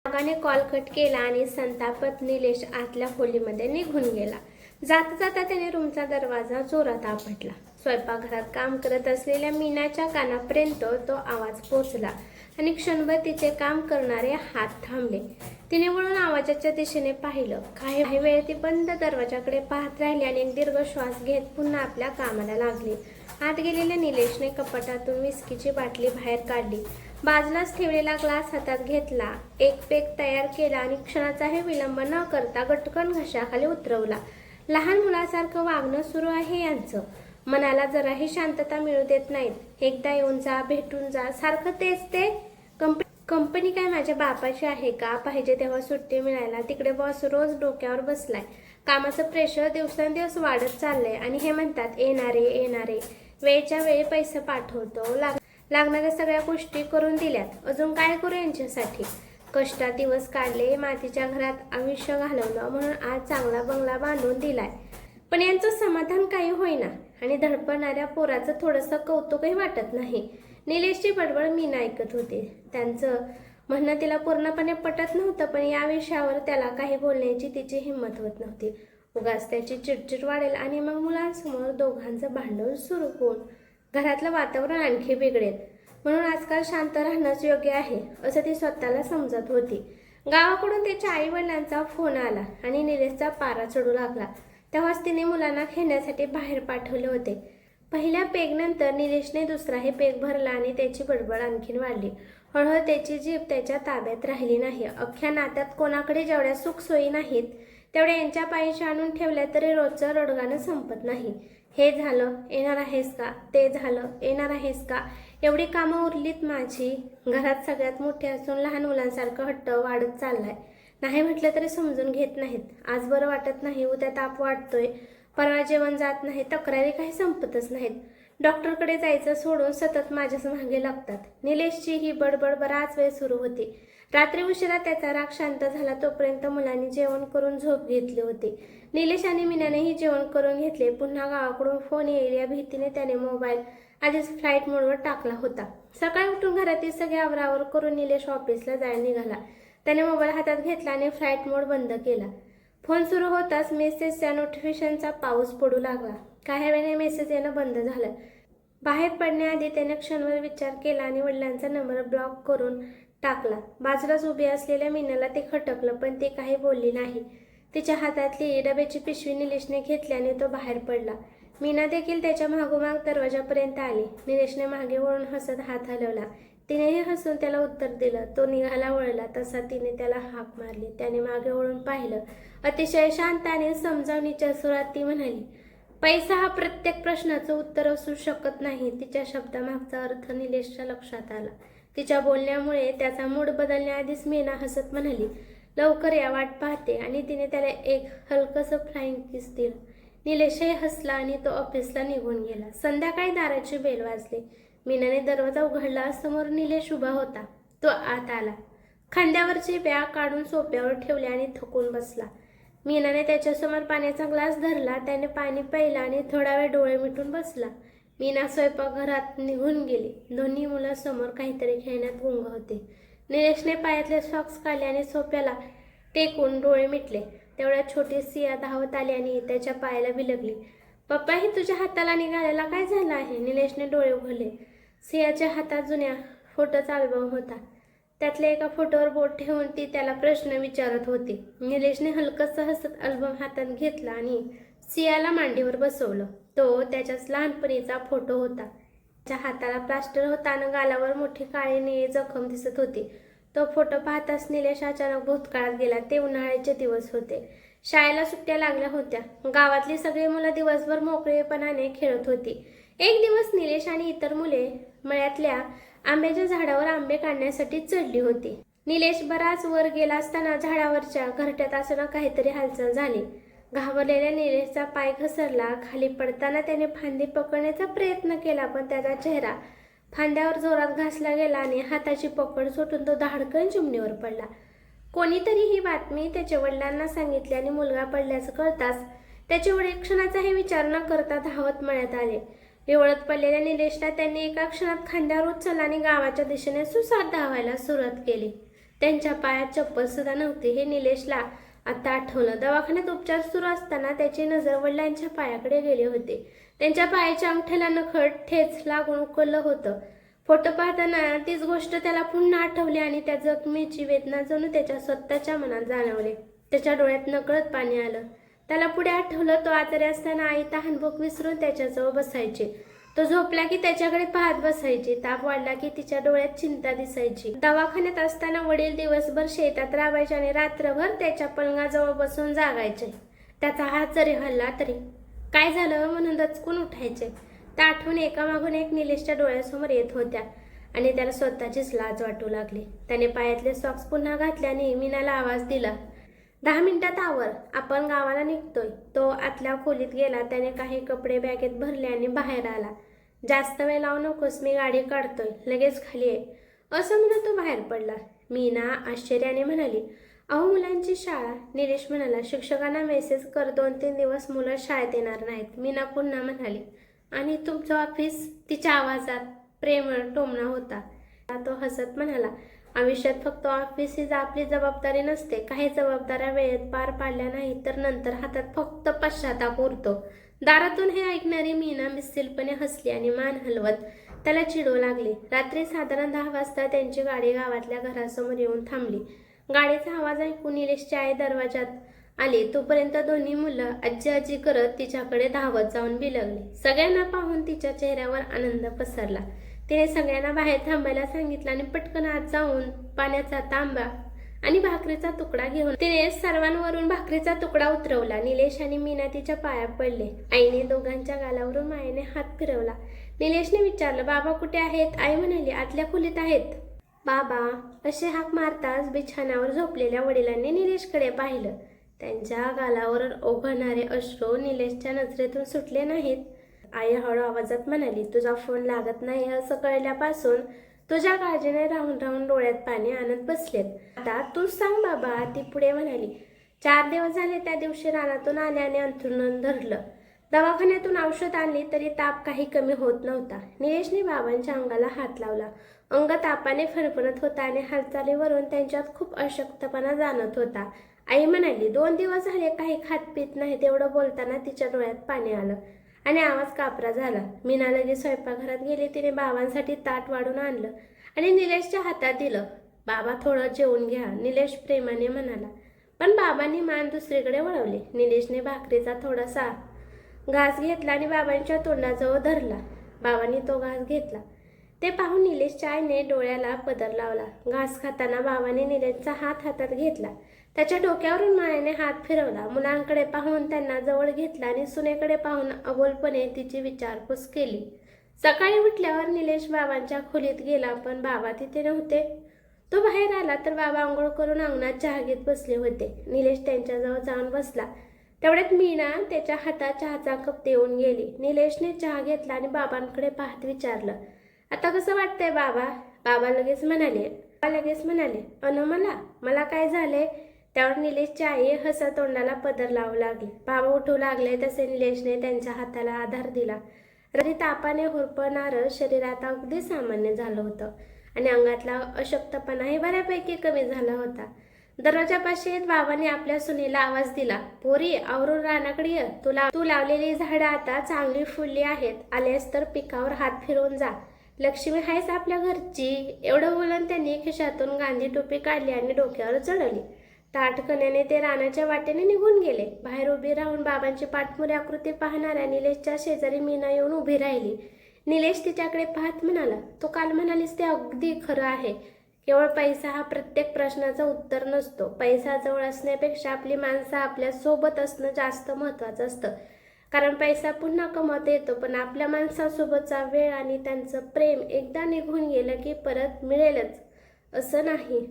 रागाने call cut केला आणि संतापत निलेश आतल्या खोलीमध्ये निघून गेला. जाता जाता त्याने रूमचा दरवाजा जोरात आपटला. स्वयंपाकघरात काम करत असलेल्या मीनाच्या कानापर्यंत तो आवाज पोचला आणि क्षणभर तिचे काम करणारे हात थांबले. तिने वळून आवाजाच्या दिशेने पाहिलं. काही वेळ ती बंद दरवाजाकडे पाहत राहिली आणि एक दीर्घ श्वास घेत पुन्हा आपल्या कामाला लागली. आत गेलेल्या निलेशने कपाटातून विस्कीची बाटली बाहेर काढली. बाजूलाच ठेवलेला ग्लास हातात घेतला, एक पेक तयार केला आणि क्षणाचाही विलंब न करता गटकन घशाखाली उतरवला. लहान मुलासारखं वागणं सुरू आहे यांचं. मनाला जराही शांतता मिळू देत नाहीत. एकदा येऊन जा, भेटून जा, सारखं तेच ते. कंपनी काय माझ्या बापाची आहे का? पाहिजे तेव्हा सुट्टी मिळायला तिकडे बॉस रोज डोक्यावर बसलाय. कामाचं प्रेशर दिवसेंदिवस वाढत चाललंय आणि हे म्हणतात येणारे वेळच्या वेळी पैसे पाठवतो, लागणाऱ्या सगळ्या गोष्टी करून दिल्यात. अजून काय करू यांच्यासाठी? कष्टात दिवस काढले, मातीच्या घरात आयुष्य घालवलं म्हणून आज चांगला बंगला बांधून दिलाय. पण यांचं समाधान काही होईना आणि धडपडणाऱ्या पोराचं थोडंसं कौतुकही वाटत नाही. निलेशची बडबड मीना ऐकत होती. त्यांचं म्हणणं तिला पूर्णपणे पटत नव्हतं, पण या विषयावर त्याला काही बोलण्याची तिची हिंमत होत नव्हती. उगाच त्याची चिडचिड वाढेल आणि मग मुलांसमोर दोघांचं भांडण सुरू होऊन घरातलं वातावरण आणखी बिघडेल. म्हणून आजकाल शांत राहणंच योग्य आहे असं ती स्वतःला समजत होती. गावाकडून त्याच्या आई वडिलांचा फोन आला आणि निलेशचा पारा चढू लागला. तेव्हाच तिने मुलांना खेळण्यासाठी बाहेर पाठवले होते. पहिल्या पेगनंतर निलेशने दुसराही पेग भरला आणि त्याची बडबड आणखीन वाढली. हळूहळू त्याची जीभ त्याच्या ताब्यात राहिली नाही. अख्ख्या नात्यात कोणाकडे जेवढ्या सुखसोयी नाहीत तेवढ्या यांच्या पायीशी आणून ठेवल्या तरी रोजचं रडगाणं संपत नाही. हे झालं, येणार आहेस का? ते झालं, येणार आहेस का? एवढी कामं उरलीत माझी. घरात सगळ्यात मोठे असून लहान मुलांसारखं हट्ट वाढत चाललाय. नाही म्हटलं तरी समजून घेत नाहीत. आज बरं वाटत नाही, उद्या ताप वाटतोय, परवा जेवण जात नाही, तक्रारी काही संपतच नाहीत. डॉक्टरकडे जायचं सोडून सतत माझ्याच मागे लागतात. निलेशची ही बडबड बराच वेळ सुरू होती. रात्री उशिरा त्याचा राग शांत झाला तोपर्यंत मुलांनी जेवण करून झोप घेतली होती. निलेश आणि मीनानेही जेवण करून घेतले. पुन्हा गावाकडून फोन येईल या भीतीने त्याने मोबाईल आधीच फ्लाईट मोडवर टाकला होता. सकाळी उठून घरातील सगळे आवरावर करून निलेश ऑफिसला जायला निघाला. त्याने मोबाईल हातात घेतला आणि फ्लाईट मोड बंद केला. फोन सुरू होताच मेसेजच्या नोटिफिकेशनचा पाऊस पडू लागला. काही वेळाने मेसेज येणं बंद झालं. बाहेर पडण्याआधी त्याने क्षणभर विचार केला आणि वडिलांचा नंबर ब्लॉक करून टाकला. बाजूलाच उभी असलेल्या मीनाला ते खटकलं, पण ती काही बोलली नाही. तिच्या हातातली डब्याची पिशवी निलेशने घेतली आणि तो बाहेर पडला. मीना देखील त्याच्या मागोमाग दरवाजापर्यंत आली. निलेशने मागे वळून हसत हात हलवला. तिनेही हसून त्याला उत्तर दिलं. तो निघाला वळला तसा तिने त्याला हाक मारली. त्याने मागे वळून पाहिलं. अतिशय शांत आणि समजावणीच्या सुरात ती म्हणाली, पैसा हा प्रत्येक प्रश्नाचं उत्तर असू शकत नाही. तिच्या शब्दामागचा अर्थ निलेशच्या लक्षात आला. तिच्या बोलण्यामुळे त्याचा मूड बदलण्याआधीच मीना हसत म्हणाली, लवकर या, वाट पाहते. आणि तिने त्याला एक हलकंसं फ्लाइंग किस दिलं. निलेशही हसला आणि तो ऑफिसला निघून गेला. संध्याकाळी दाराची बेल वाजली. मीनाने दरवाजा उघडला. समोर निलेश उभा होता. तो आत आला. खांद्यावरची बॅग काढून सोफ्यावर ठेवली आणि थकून बसला. मीनाने त्याच्यासमोर पाण्याचा ग्लास धरला. त्याने पाणी प्यायलं आणि थोडा वेळ डोळे मिटून बसला. मीना स्वयंपाकघरात निघून गेली. दोन्ही मुलं समोर काहीतरी खेळण्यात गुंग होते. निलेशने पायातले सॉक्स काढले आणि सोफ्याला टेकून डोळे मिटले. तेवढ्यात छोटी सिया धावत आली आणि त्याच्या पायाला बिलगली. पप्पा, हे तुझ्या हाताला निघालेला काय झालं आहे? निलेशने डोळे उघडले. सियाच्या हातात जुन्या फोटोचा अल्बम होता. त्यातल्या एका फोटोवर बोट ठेवून ती त्याला प्रश्न विचारत होती. निलेशने हलकसं हसत अल्बम हातात घेतला आणि सियाला मांडीवर बसवलं. तो त्याच्याच लहानपणीचा फोटो होता. त्याच्या हाताला प्लास्टर होता आणि गालावर मोठी काळी निळी जखम दिसत होती. तो फोटो पाहताच निलेश अचानक भूतकाळात गेला. ते उन्हाळ्याचे दिवस होते. शाळेला सुट्ट्या लागल्या होत्या. गावातली सगळी मुलं दिवसभर मोकळेपणाने खेळत होती. एक दिवस निलेश आणि इतर मुले मळ्यातल्या आंब्याच्या झाडावर आंबे काढण्यासाठी चढली होती. निलेश बराच वर गेला असताना झाडावरच्या घरट्यात असताना काहीतरी हालचाल झाली. घाबरलेल्या निलेशचा पाय घसरला. खाली पडताना त्याने फांदी पकडण्याचा प्रयत्न केला, पण त्याचा चेहरा फांद्यावर जोरात घासला गेला आणि हाताची पकड सुटून तो धाडकन जमिनीवर पडला. कोणीतरी ही बातमी त्याच्या वडिलांना सांगितली आणि मुलगा पडल्याचं कळताच त्याचे वडील क्षणाचाही विचार न करता धावत मळ्यात आले. विवळत पडलेल्या निलेशला त्यांनी एका क्षणात खांद्यावर उचलला आणि गावाच्या दिशेने सुसाट धावायला सुरुवात केली. त्यांच्या पायात चप्पल सुद्धा नव्हती हे निलेशला आता आठवलं. दवाखान्यात उपचार सुरू असताना त्याची नजर वडिलांच्या पायाकडे गेली होती. त्यांच्या पायाच्या अंगठ्याला नखट ठेच लागून उकललं होतं. फोटो पाहताना तीच गोष्ट त्याला पुन्हा आठवली आणि त्या जखमेची वेदना जणू त्याच्या स्वतःच्या मनात जाणवली. त्याच्या डोळ्यात नकळत पाणी आलं. त्याला पुढे आठवलं तो आजारी असताना आई तहानभूक विसरून त्याच्याजवळ बसायची. तो झोपला की त्याच्याकडे पाहत बसायची. ताप वाढला की तिच्या डोळ्यात चिंता दिसायची. दवाखान्यात असताना वडील दिवसभर शेतात राबायचे आणि रात्रभर त्याच्या पलंगाजवळ बसून जागायचे. त्याचा हात जरी हल्ला तरी काय झालं म्हणून दचकून उठायचे. त्या आठवणी एकामागून एक निलेशच्या डोळ्यासमोर येत होत्या आणि त्याला स्वतःचीच लाज वाटू लागली. त्याने पायातले सॉक्स पुन्हा घातले आणि मीनाला आवाज दिला, 10 मिनिटात आवर, आपण गावाला निघतोय. तो आतल्या खोलीत गेला. त्याने काही कपडे बॅगेत भरले आणि बाहेर आला. जास्त वेळ लावू नकोस, मी गाडी काढतोय, लगेच खाली आहे असं म्हणत तो बाहेर पडला. मीना आश्चर्याने म्हणाली, अहो मुलांची शाळा. निलेश म्हणाला, शिक्षकांना मेसेज कर, 2-3 दिवस मुलं शाळेत येणार नाहीत. मीना पुन्हा म्हणाली, आणि तुमचं ऑफिस? तिच्या आवाजात प्रेमळ टोमणा होता. तो हसत म्हणाला, आयुष्यात फक्त ऑफिस हीच आपली जबाबदारी नसते. काही जबाबदाऱ्या वेळेत पार पाडल्या नाही तर नंतर हातात फक्त पश्चाताप उरतो. दारातून हे ऐकणारी मीना मिस्सिलपणे हसली आणि मान हलवत त्याला चिडवू लागली. रात्री साधारण 10 वाजता त्यांची गाडी गावातल्या घरासमोर येऊन थांबली. गाडीचा आवाज ऐकून निलेशची आई दरवाजात आली. तोपर्यंत दोन्ही मुलं आजी आजी करत तिच्याकडे धावत जाऊन बिलगली. सगळ्यांना पाहून तिच्या चेहऱ्यावर आनंद पसरला. तिने सगळ्यांना बाहेर थांबायला सांगितलं आणि पटकन आत जाऊन पाण्याचा तांबा आणि भाकरीचा तुकडा घेऊन तिने सर्वांवरून भाकरीचा तुकडा उतरवला. निलेश आणि मीना तिच्या पाया पडले. आईने दोघांच्या गालावरून मायेने हात फिरवला. निलेशने विचारलं, बाबा कुठे आहेत? आई म्हणाली, आतल्या खोलीत आहेत. बाबा असे हाक मारताच बिछाण्यावर झोपलेल्या वडिलांनी निलेशकडे पाहिलं. त्यांच्या गालावर ओघळणारे अश्रू निलेशच्या नजरेतून सुटले नाहीत. आई हळू आवाजात म्हणाली, तुझा फोन लागत नाही असं कळल्यापासून तुझ्या काळजीने राहून राहून डोळ्यात पाणी आणत बसलेत. आता तूच सांग बाबा, ती पुढे म्हणाली. 4 दिवस झाले त्या दिवशी रानातून आल्याने अंथरुण धरलं. दवाखान्यातून औषध आणली तरी ताप काही कमी होत नव्हता. निलेशने बाबांच्या अंगाला हात लावला. अंग तापाने फणफणत होता आणि हालचालीवरून त्यांच्यात खूप अशक्तपणा जाणवत होता. आई म्हणाली, 2 दिवस झाले काही खात पीत नाही. तेवढं बोलताना तिच्या डोळ्यात पाणी आलं आणि आवाज कापरा झाला. मीना लगेच स्वयंपाकघरात गेली. तिने बाबांसाठी ताट वाढून आणलं आणि निलेशच्या हातात दिलं. बाबा थोडं जेवून घ्या, निलेश प्रेमाने म्हणाला. पण बाबांनी मान दुसरीकडे वळवली. निलेशने भाकरीचा थोडासा घास घेतला आणि बाबांच्या तोंडाजवळ धरला. बाबांनी तो घास घेतला. ते पाहून निलेशच्या आईने डोळ्याला पदर लावला. घास खाताना बाबांनी निलेशचा हात हातात घेतला. त्याच्या डोक्यावरून मायेने हात फिरवला. मुलांकडे पाहून त्यांना जवळ घेतला आणि सुनेकडे पाहून अबोलपणे तिची विचारपूस केली. सकाळी उठल्यावर निलेश बाबांच्या खोलीत गेला, पण बाबा तिथे नव्हते. तो बाहेर आला तर बाबा आंघोळ करून अंगणात चहा घेत बसले होते. निलेश त्यांच्याजवळ जाऊन बसला. तेवढ्यात मीना त्याच्या हातात चहाचा कप देऊन गेली. निलेशने चहा घेतला आणि बाबांकडे पाहत विचारलं, आता कसं वाटतंय बाबा? बाबा लगेच म्हणाले, अन मला काय झालंय? त्यावर निलेशची आई हसत तोंडाला पदर लावू लागली. बाबा उठू लागले तसे निलेशने त्यांच्या हाताला आधार दिला. रात्री तापाने होरपळणारं शरीरात अगदी सामान्य झालं होतं आणि अंगातला अशक्तपणाही बऱ्यापैकी कमी झाला होता. दरवाजापाशी येत बाबांनी आपल्या सुनेला आवाज दिला, पोरी आवरून रानाकडे ये. तू लावलेली झाडं आता चांगली फुलली आहेत. आलेस तर पिकावर हात फिरवून जा. लक्ष्मी आहेस आपल्या घरची. एवढं बोलून त्यांनी खिशातून गांधी टोपी काढली आणि डोक्यावर चढवली. ताटकण्याने ते रानाच्या वाटेने निघून गेले. बाहेर उभी राहून बाबांची पाठमोरी आकृती पाहणाऱ्या निलेशच्या शेजारी मीना येऊन उभी राहिली. निलेश तिच्याकडे पाहत म्हणाला, तू काल म्हणालीस ते अगदी खरं आहे. केवळ पैसा हा प्रत्येक प्रश्नाचं उत्तर नसतो. पैसा जवळ असण्यापेक्षा आपली माणसं आपल्या सोबत असणं जास्त महत्त्वाचं असतं. कारण पैसा पुन्हा कमवता येतो, पण आपल्या माणसासोबतचा वेळ आणि त्यांचं प्रेम एकदा निघून गेलं की परत मिळेलच असं नाही.